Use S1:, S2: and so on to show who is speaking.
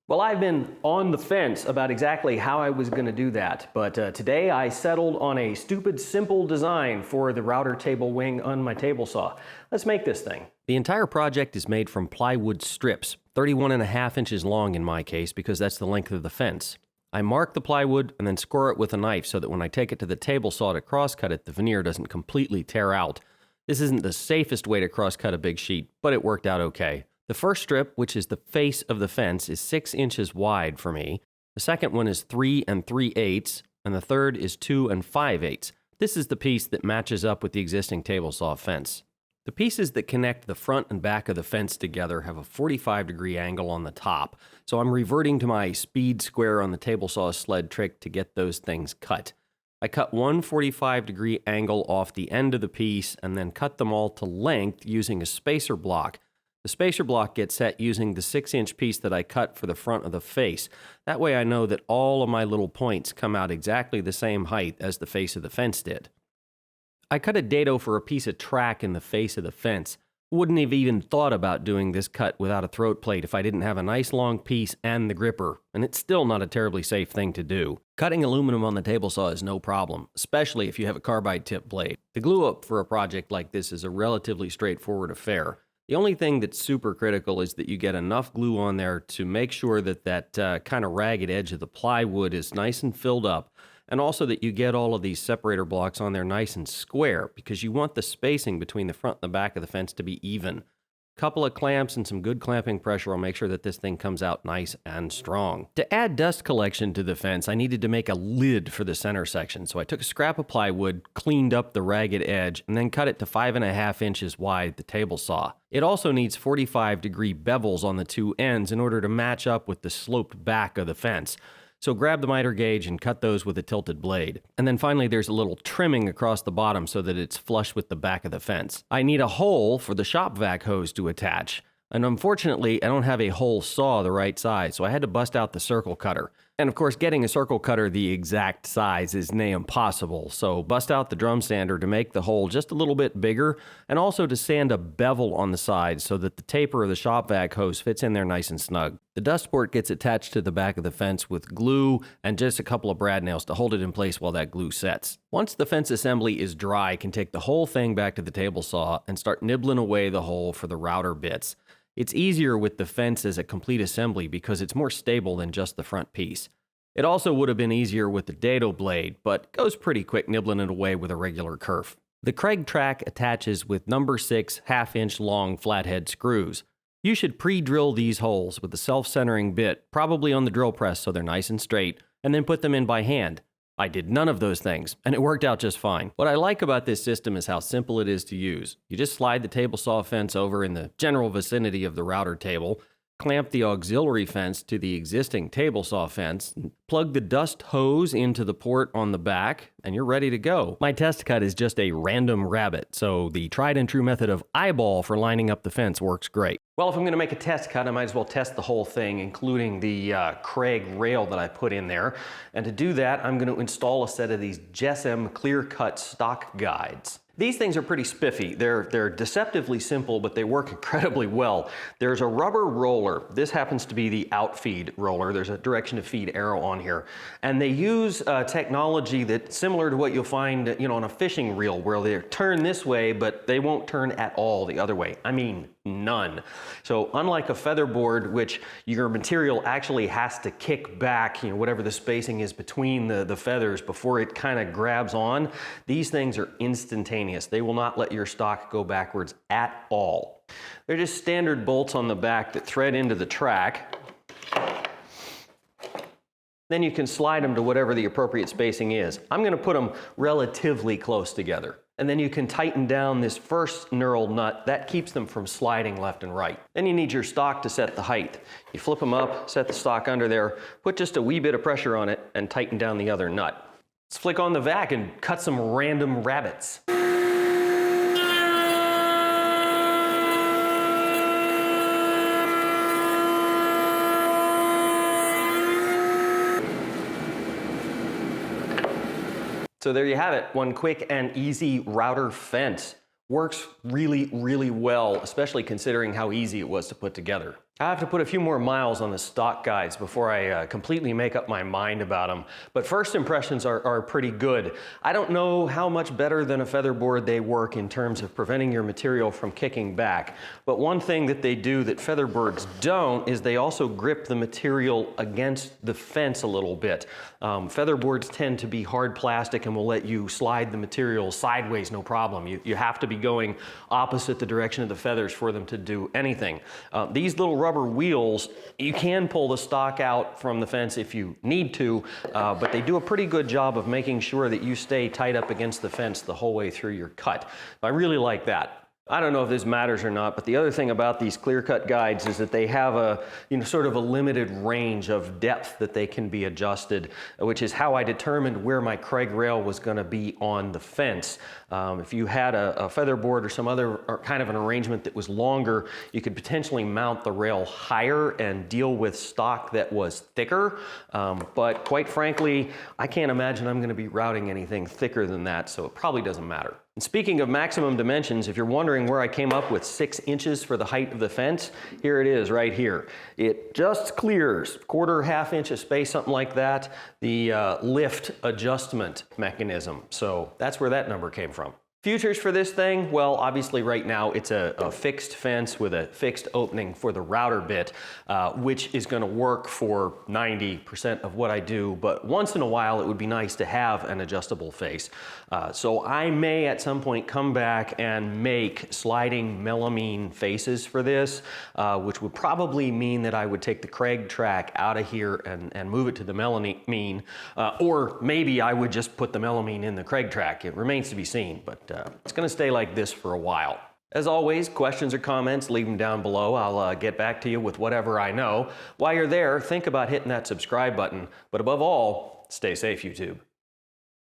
S1: Well, I've been on the fence about exactly how I was going to do that, but today I settled on a stupid, simple design for the router table wing on my table saw. Let's make this thing. The entire project is made from plywood strips, 31.5 inches long in my case because that's the length of the fence. I mark the plywood and then score it with a knife so that when I take it to the table saw to cross-cut it, the veneer doesn't completely tear out. This isn't the safest way to cross-cut a big sheet, but it worked out okay. The first strip, which is the face of the fence, is 6 inches wide for me. The second one is 3 3/8, and the third is 2 5/8. This is the piece that matches up with the existing table saw fence. The pieces that connect the front and back of the fence together have a 45-degree angle on the top, so I'm reverting to my speed square on the table saw sled trick to get those things cut. I cut one 45-degree angle off the end of the piece and then cut them all to length using a spacer block. The spacer block gets set using the 6-inch piece that I cut for the front of the face. That way I know that all of my little points come out exactly the same height as the face of the fence did. I cut a dado for a piece of track in the face of the fence. Wouldn't have even thought about doing this cut without a throat plate if I didn't have a nice long piece and the gripper, and it's still not a terribly safe thing to do. Cutting aluminum on the table saw is no problem, especially if you have a carbide tip blade. The glue up for a project like this is a relatively straightforward affair. The only thing that's super critical is that you get enough glue on there to make sure that that kind of ragged edge of the plywood is nice and filled up, and also that you get all of these separator blocks on there nice and square, because you want the spacing between the front and the back of the fence to be even. Couple of clamps and some good clamping pressure will make sure that this thing comes out nice and strong. To add dust collection to the fence, I needed to make a lid for the center section, so I took a scrap of plywood, cleaned up the ragged edge, and then cut it to 5.5 inches wide at the table saw. It also needs 45-degree bevels on the two ends in order to match up with the sloped back of the fence. So grab the miter gauge and cut those with a tilted blade. And then finally there's a little trimming across the bottom so that it's flush with the back of the fence. I need a hole for the shop vac hose to attach. And unfortunately, I don't have a hole saw the right size, so I had to bust out the circle cutter. And of course, getting a circle cutter the exact size is near impossible, so bust out the drum sander to make the hole just a little bit bigger, and also to sand a bevel on the sides so that the taper of the shop vac hose fits in there nice and snug. The dust port gets attached to the back of the fence with glue and just a couple of brad nails to hold it in place while that glue sets. Once the fence assembly is dry, I can take the whole thing back to the table saw and start nibbling away the hole for the router bits. It's easier with the fence as a complete assembly because it's more stable than just the front piece. It also would have been easier with the dado blade, but goes pretty quick nibbling it away with a regular kerf. The Kreg track attaches with number 6 half-inch long flathead screws. You should pre-drill these holes with a self-centering bit, probably on the drill press so they're nice and straight, and then put them in by hand. I did none of those things, and it worked out just fine. What I like about this system is how simple it is to use. You just slide the table saw fence over in the general vicinity of the router table, clamp the auxiliary fence to the existing table saw fence, and plug the dust hose into the port on the back, and you're ready to go. My test cut is just a random rabbit, so the tried and true method of eyeball for lining up the fence works great. Well, if I'm going to make a test cut, I might as well test the whole thing, including the Kreg rail that I put in there. And to do that, I'm going to install a set of these JessEm Clear Cut stock guides. These things are pretty spiffy. They're deceptively simple, but they work incredibly well. There's a rubber roller. This happens to be the outfeed roller. There's a direction to feed arrow on here. And they use technology that's similar to what you'll find, on a fishing reel, where they turn this way, but they won't turn at all the other way. I mean, none. So unlike a featherboard, which your material actually has to kick back, whatever the spacing is between the feathers before it kind of grabs on, these things are instantaneous. They will not let your stock go backwards at all. They're just standard bolts on the back that thread into the track. Then you can slide them to whatever the appropriate spacing is. I'm going to put them relatively close together. And then you can tighten down this first knurled nut. That keeps them from sliding left and right. Then you need your stock to set the height. You flip them up, set the stock under there, put just a wee bit of pressure on it, and tighten down the other nut. Let's flick on the vac and cut some random rabbits. So there you have it, one quick and easy router fence. Works really, really well, especially considering how easy it was to put together. I have to put a few more miles on the stock guides before I completely make up my mind about them. But first impressions are pretty good. I don't know how much better than a featherboard they work in terms of preventing your material from kicking back. But one thing that they do that featherboards don't is they also grip the material against the fence a little bit. Featherboards tend to be hard plastic and will let you slide the material sideways, no problem. You have to be going opposite the direction of the feathers for them to do anything. These little rubber wheels, you can pull the stock out from the fence if you need to, but they do a pretty good job of making sure that you stay tight up against the fence the whole way through your cut. I really like that. I don't know if this matters or not, but the other thing about these clear cut guides is that they have a, sort of a limited range of depth that they can be adjusted, which is how I determined where my Kreg rail was going to be on the fence. If you had a featherboard or some other kind of an arrangement that was longer, you could potentially mount the rail higher and deal with stock that was thicker. But quite frankly, I can't imagine I'm going to be routing anything thicker than that, so it probably doesn't matter. And speaking of maximum dimensions, if you're wondering where I came up with 6 inches for the height of the fence, here it is right here. It just clears quarter, half inch of space, something like that, the lift adjustment mechanism. So that's where that number came from. Futures for this thing? Well, obviously right now it's a fixed fence with a fixed opening for the router bit, which is going to work for 90% of what I do, but once in a while it would be nice to have an adjustable face. So I may at some point come back and make sliding melamine faces for this, which would probably mean that I would take the Kreg track out of here and move it to the melamine, or maybe I would just put the melamine in the Kreg track. It remains to be seen, but it's going to stay like this for a while. As always, questions or comments, leave them down below. I'll get back to you with whatever I know. While you're there, think about hitting that subscribe button. But above all, stay safe, YouTube.